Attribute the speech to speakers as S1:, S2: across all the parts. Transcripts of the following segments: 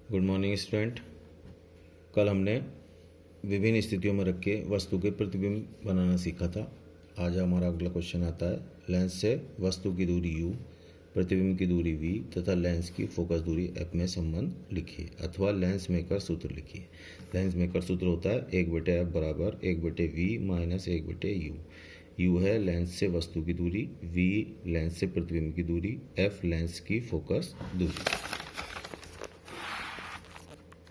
S1: Good morning student. कल हमने विभिन्न स्थितियों में रख के वस्तु के प्रतिबिंब बनाना सीखा था। आज हमारा अगला क्वेश्चन आता है, लेंस से वस्तु की दूरी u, प्रतिबिंब की दूरी v तथा लेंस की फोकस दूरी f में संबंध लिखिए अथवा लेंस मेकर सूत्र लिखिए। लेंस मेकर सूत्र होता है 1/f बराबर 1/v माइनस 1/u। u है लेंस से वस्तु की दूरी, v लेंस से प्रतिबिंब की दूरी, f लेंस की फोकस दूरी।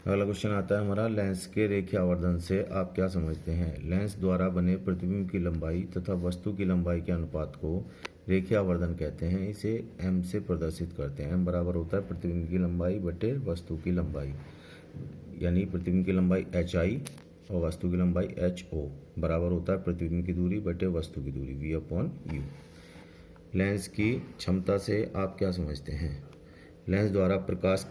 S1: अगला क्वेश्चन आता है हमारा, लेंस के रेखीय आवर्धन से आप क्या समझते हैं? लेंस द्वारा बने प्रतिबिंब की लंबाई तथा वस्तु की लंबाई के अनुपात को रेखीय आवर्धन कहते हैं। इसे m से प्रदर्शित करते हैं। m बराबर होता है प्रतिबिंब की लंबाई बटे वस्तु की लंबाई, यानी प्रतिबिंब की लंबाई hi और वस्तु की लंबाई ho बराबर होता है प्रतिबिंब की दूरी बटे वस्तु की दूरी v/u। लेंस की क्षमता से आप क्या समझते हैं? लेंस द्वारा प्रकाश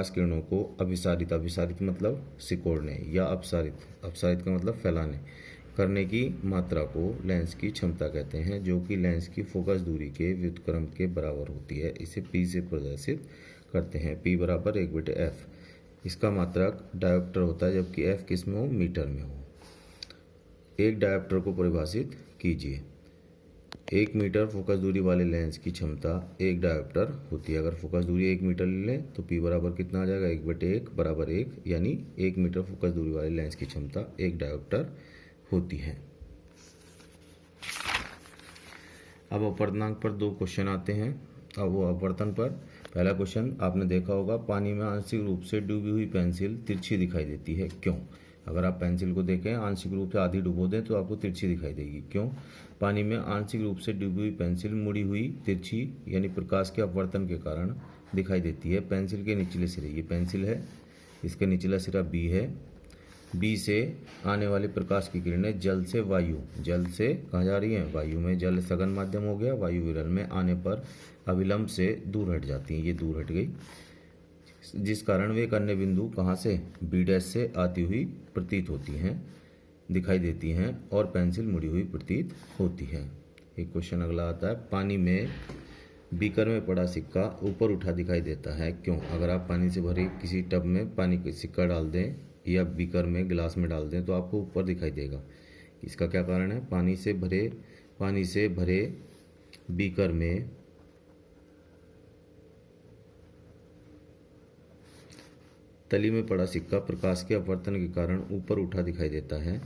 S1: किरणों को अभिसारित मतलब सिकोड़ने या अपसारित का मतलब फैलाने करने की मात्रा को लेंस की क्षमता कहते हैं, जो कि लेंस की फोकस दूरी के व्युत्क्रम के बराबर होती है। इसे p से प्रदर्शित करते हैं। p बराबर 1/f। इसका मात्रक डायोप्टर होता है, जबकि f किस में हो? मीटर में हो। एक डायोप्टर को परिभाषित कीजिए। 1 मीटर फोकस दूरी वाले लेंस की क्षमता 1 डायोप्टर होती है। अगर फोकस दूरी 1 मीटर ले लें तो p बराबर कितना आ जाएगा? 1/1 बराबर 1, यानी 1 मीटर फोकस दूरी वाले लेंस की क्षमता 1 डायोप्टर होती है। अब अपवर्तनांक पर 2 क्वेश्चन आते हैं। अब वो अपवर्तन पर पहला क्वेश्चन आपने देखा होगा, पानी में आंशिक रूप से डूबी हुई पेंसिल तिरछी दिखाई देती है, क्यों? अगर आप पेंसिल को देखें, आंशिक रूप से आधी डुबो दें तो आपको तिरछी दिखाई देगी। क्यों? पानी में आंशिक रूप से डूबी हुई पेंसिल मुड़ी हुई तिरछी यानी प्रकाश के अपवर्तन के कारण दिखाई देती है। पेंसिल के निचले सिरे, ये पेंसिल है, इसका निचला सिरा बी है। बी से आने वाले प्रकाश की किरणें जल से कहाँ जा रही हैं? वायु में। जल सघन माध्यम हो गया, वायु विरल में आने पर अविलंब से दूर हट जाती हैं। ये दूर हट गई, जिस कारण वे एक अन्य बिंदु कहाँ से? B' से आती हुई प्रतीत होती हैं, दिखाई देती हैं और पेंसिल मुड़ी हुई प्रतीत होती है। एक क्वेश्चन अगला आता है, पानी में बीकर में पड़ा सिक्का ऊपर उठा दिखाई देता है, क्यों? अगर आप पानी से भरे किसी टब में पानी का सिक्का डाल दें या बीकर में गिलास में डाल दें तो आपको ऊपर दिखाई देगा। इसका क्या कारण है? पानी से भरे बीकर में तली में पड़ा सिक्का प्रकाश के अपवर्तन के कारण ऊपर उठा दिखाई देता है।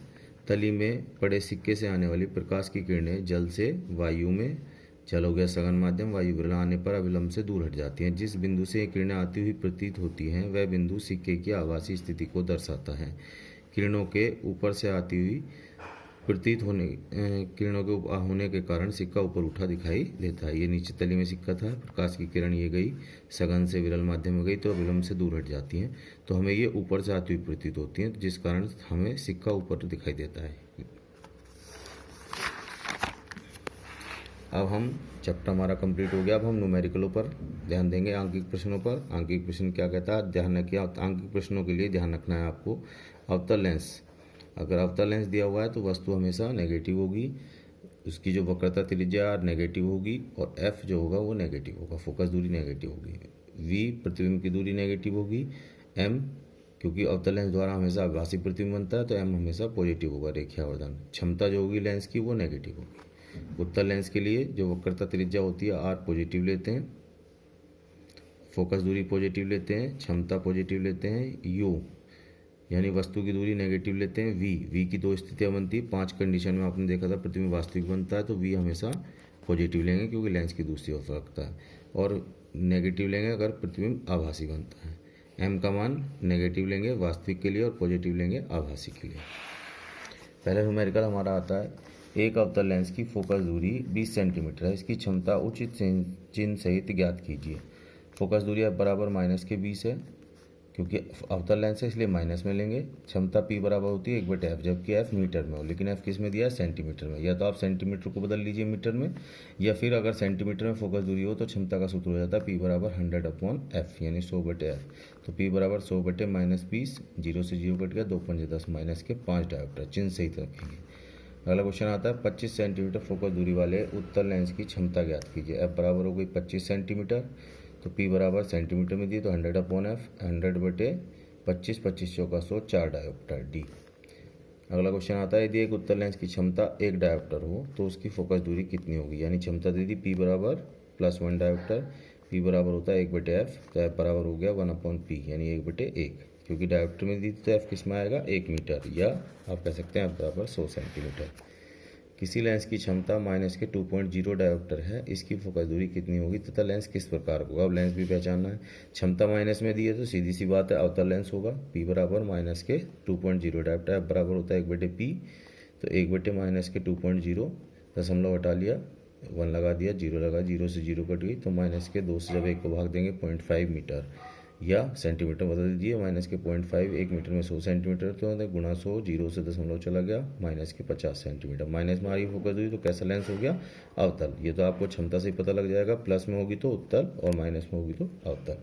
S1: तली में पड़े सिक्के से आने वाली प्रकाश की किरणें जल से वायु में, जल हो गया सघन माध्यम, वायु विरल आने पर अविलंब से दूर हट जाती हैं। जिस बिंदु से ये किरणें आती हुई प्रतीत होती हैं वह बिंदु सिक्के की आभासी स्थिति को दर्शाता है। किरणों के ऊपर से आती हुई प्रतीत होने के कारण सिक्का ऊपर उठा दिखाई देता है। ये नीचे तली में सिक्का था, प्रकाश की किरण ये गई सघन से विरल माध्यम में गई तो विलंब से दूर हट जाती हैं, तो हमें ये ऊपर से आती हुई प्रतीत होती हैं, जिस कारण हमें सिक्का ऊपर दिखाई देता है। अब हम चैप्टर हमारा कंप्लीट हो गया। अब हम न्यूमेरिकलों पर ध्यान देंगे, आंकिक प्रश्नों पर। आंकिक प्रश्न क्या कहता है? ध्यान रखिए, आंकिक प्रश्नों के लिए ध्यान रखना है आपको। अवतल लेंस, अगर अवतल लेंस दिया हुआ है तो वस्तु हमेशा नेगेटिव होगी, उसकी जो वक्रता त्रिज्या नेगेटिव होगी और f जो होगा वो नेगेटिव होगा, फोकस दूरी नेगेटिव होगी। v प्रतिबिंब की दूरी नेगेटिव होगी। m क्योंकि अवतल लेंस द्वारा हमेशा आभासी प्रतिबिंब बनता है तो m हमेशा पॉजिटिव होगा। रेखीय आवर्धन क्षमता जो होगी लेंस की वो नेगेटिव होगी। उत्तल लेंस के लिए जो वक्रता त्रिज्या होती है r पॉजिटिव लेते हैं, फोकस दूरी पॉजिटिव लेते हैं, क्षमता पॉजिटिव लेते हैं। u यानी वस्तु की दूरी नेगेटिव लेते हैं। v की 2 स्थितियाँ बनती है। 5 कंडीशन में आपने देखा था प्रतिबिंब वास्तविक बनता है तो v हमेशा पॉजिटिव लेंगे क्योंकि लेंस की दूसरी ओर रखता है, और नेगेटिव लेंगे अगर प्रतिबिंब आभासी बनता है। m का मान नेगेटिव लेंगे वास्तविक के लिए और पॉजिटिव लेंगे आभासी के लिए। पहला न्यूमेरिकल हमारा आता है, एक अवतल लेंस की फोकस दूरी 20 सेंटीमीटर है, इसकी क्षमता उचित चिन्ह सहित ज्ञात कीजिए। फोकस दूरी अब बराबर -20 है, क्योंकि अवतल लेंस है इसलिए माइनस में लेंगे। क्षमता p बराबर होती है 1/f, जबकि f मीटर में हो, लेकिन f किस में दिया है? सेंटीमीटर में। या तो आप सेंटीमीटर को बदल लीजिए मीटर में, या फिर अगर सेंटीमीटर में फोकस दूरी हो तो क्षमता का सूत्र हो जाता है p बराबर 100/f, यानी 100/f। तो p बराबर 100/-20, 0 से 0 कट गया, 2 पंजे 10, माइनस के 5 डायोप्टर, चिन्ह सहित रखेंगे। अगला क्वेश्चन आता है, 25 सेंटीमीटर फोकस दूरी वाले उत्तल लेंस की क्षमता ज्ञात कीजिए। f बराबर हो गई 25 सेंटीमीटर, तो P बराबर सेंटीमीटर में दिए तो 100/f 100/25, 25 चौका 100, 4 डायोप्टर डी। अगला क्वेश्चन आता है, यदि एक उत्तल लेंस की क्षमता 1 डायोप्टर हो तो उसकी फोकस दूरी कितनी होगी। यानी क्षमता दे दी P बराबर +1 डायोप्टर, P बराबर होता है 1/f, तो f बराबर हो गया 1/p यानी 1/1, क्योंकि डायोप्टर में दी तो f किस में आएगा 1 मीटर, या आप कह सकते हैं f बराबर 100 सेंटीमीटर। किसी लेंस की क्षमता -2.0 डायोप्टर है, इसकी फोकस दूरी कितनी होगी तथा लेंस किस प्रकार का होगा। अब लेंस भी पहचानना है। क्षमता माइनस में दी है तो सीधी सी बात है अवतल लेंस होगा। P बराबर -2.0 डायोप्टर, f बराबर होता है 1/p, तो 1/-2.0 दशमलव हटा लिया, 1 लगा दिया, 0 लगा, 0 से 0 कट गई, तो -2 से जब 1 को भाग देंगे 0.5 मीटर या सेंटीमीटर बदल दीजिए, -0.5 1 मीटर में 100 सेंटीमीटर, तो गुणा 100, 0 से दशमलव चला गया, -50 सेंटीमीटर। माइनस में आ रही फोकस दूरी तो कैसा लेंस हो गया अवतल। ये तो आपको क्षमता से ही पता लग जाएगा, प्लस में होगी तो उत्तल और माइनस में होगी तो अवतल।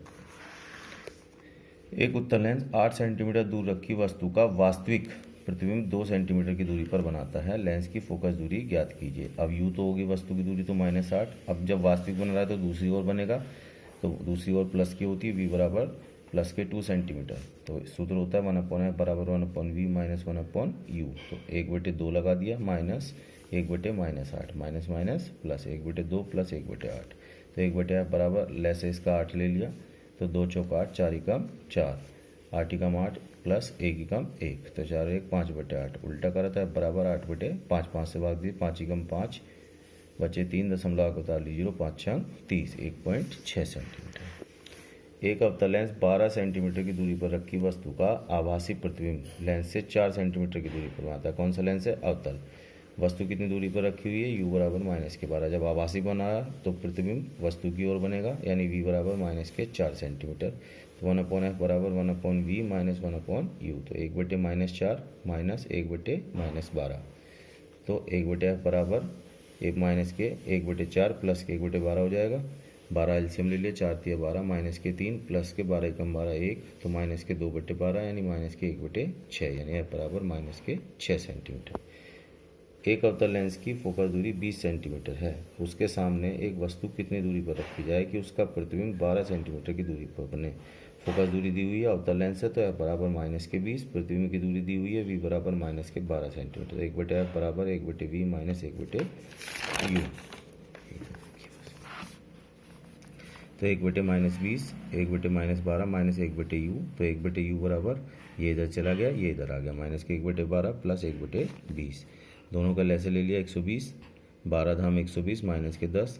S1: एक उत्तल लेंस 8 सेंटीमीटर दूर रखी वस्तु का वास्तविक प्रतिबिंब 2 सेंटीमीटर की दूरी पर बनाता है। लेंस की फोकस दूरी ज्ञात कीजिए। अब यू तो होगी वस्तु की दूरी तो -8, अब जब वास्तविक बन रहा है तो दूसरी ओर बनेगा, तो दूसरी ओर प्लस की होती है, v बराबर +2 सेंटीमीटर। तो सूत्र होता है 1/f बराबर 1/v - 1/u, तो 1/2 लगा दिया, minus 1/-8, minus minus plus 1/2 plus 1/8, तो 1/f बराबर लेस है इसका 8 ले लिया, तो 2 चौका 8, 4 एकम 4, 8 एकम 8 प्लस 1 एकम 1, तो 4 1 5/8, उल्टा करा था बराबर 8/5, 5 से भाग दिए, 5 एकम 5 बचे 3 दशमलव 0, 5 6 30, 1.6 सेंटीमीटर। एक अवतल लेंस 12 सेंटीमीटर की दूरी पर रखी वस्तु का आभासी प्रतिबिंब लेंस से 4 सेंटीमीटर की दूरी पर बनाता है। कौन सा लेंस है अवतल। वस्तु कितनी दूरी पर रखी हुई है, u बराबर -12। जब आभासी बनाया तो प्रतिबिंब वस्तु की ओर बनेगा, यानी v बराबर -4 सेंटीमीटर। तो 1/f बराबर 1/v - 1/u, तो 1/-4 माइनस 1/-12, तो 1/f बराबर 1/4 प्लस के 1/12 हो जाएगा। 12 एलसीएम ले लिया, 4 तिया 12, -3 प्लस के 12 एकम 12 1, तो -2/12 यानी -1/6, यानी f बराबर -6 सेंटीमीटर। एक अवतल लेंस की फोकस दूरी 20 सेंटीमीटर है। उसके सामने एक वस्तु कितनी दूरी पर रखी जाए कि उसका प्रतिबिंब 12 सेंटीमीटर की दूरी पर बने। फोकस दूरी दी हुई है, अवतल लेंस है, तो f बराबर -20, प्रतिबिंब की दूरी दी हुई है v बराबर -12 सेंटीमीटर। 1/f बराबर 1/v - 1/u, तो 1/-20, 1/-12 माइनस 1/u, तो 1/u बराबर ये इधर चला गया, ये इधर आ गया, -1/12 प्लस 1/20, दोनों का लैसे ले लिया 120, 12 धाम 120 माइनस के 10,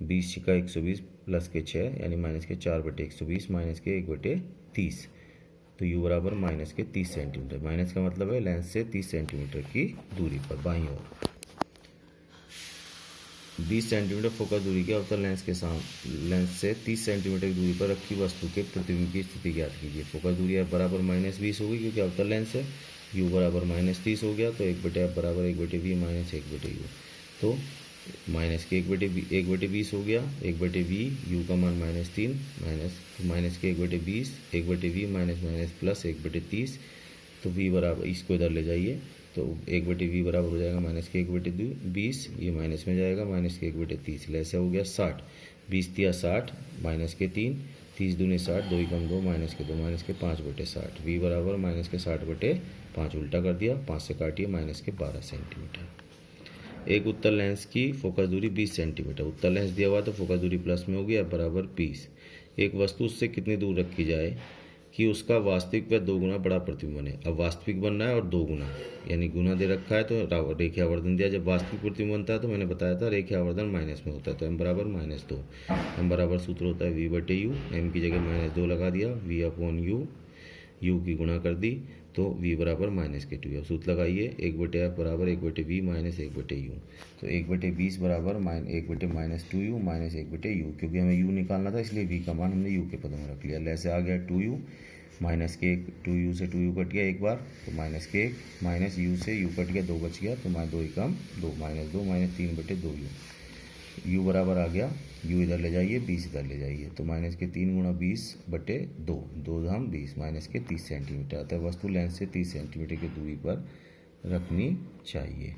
S1: 20 छिका 120 प्लस के 6 यानी -4/120 माइनस के 1/30, तो u बराबर -30 सेंटीमीटर। माइनस का मतलब है लेंस से 30 सेंटीमीटर की दूरी पर बाईं ओर। 20 सेंटीमीटर फोकस दूरी के अवतल लेंस के सामने लेंस से 30 सेंटीमीटर की दूरी पर रखी वस्तु के प्रतिबिंब की स्थिति ज्ञात कीजिए। फोकस दूरी f बराबर -20 होगी क्योंकि अवतल लेंस है, u बराबर -30 हो गया, तो 1/f बराबर 1/v - 1/u, तो माइनस के 1/20 हो गया, 1/v, u का मान -3 माइनस के 1/20, 1/v माइनस प्लस 1/30, तो v बराबर इसको इधर ले जाइए, तो 1/v बराबर हो जाएगा -1/20, ये माइनस में जाएगा, -1/30, ऐसा हो गया 60, 20 तिया 60 माइनस के 3, 30 दूनी 60, 2 एकम 2 माइनस के 5/60, v बराबर -60/5, उल्टा कर दिया, 5 से काटिए, -12 सेंटीमीटर। एक उत्तल लेंस की फोकस दूरी 20 सेंटीमीटर। उत्तल लेंस दिया हुआ तो फोकस दूरी प्लस में होगी, f बराबर 20। एक वस्तु उससे कितनी दूर रखी जाए कि उसका वास्तविक व 2 गुना बड़ा प्रतिबिंब बने। अब वास्तविक बन रहा है और 2 गुना, यानी गुना दे रखा है तो रेखीय आवर्धन दिया। जब वास्तविक प्रतिबिंब बनता है तो मैंने बताया था रेखीय आवर्धन माइनस में होता है, तो m बराबर -2। m बराबर सूत्र होता है v/u, m की जगह -2 लगा दिया, v/u, u की गुणा कर दी, तो v बराबर -2। अब सूत्र लगाइए, 1/f बराबर 1/v - 1/u, तो 1/20 बराबर 1/-2u माइनस 1/u, क्योंकि हमें u निकालना था इसलिए v का मान हमने u के पदों में रख लिया। लैसे आ गया 2u, माइनस के 2u से 2u कट गया एक बार, तो -1 माइनस u से u कट गया, 2 बच गया, तो -2 एकम 2 -2 माइनस 3/2u, u बराबर आ गया, u इधर ले जाइए, 20 इधर ले जाइए, तो -3 × 20/2, 2 धाम 20 -30 सेंटीमीटर। अतः वस्तु लेंस से 30 सेंटीमीटर की दूरी पर रखनी चाहिए।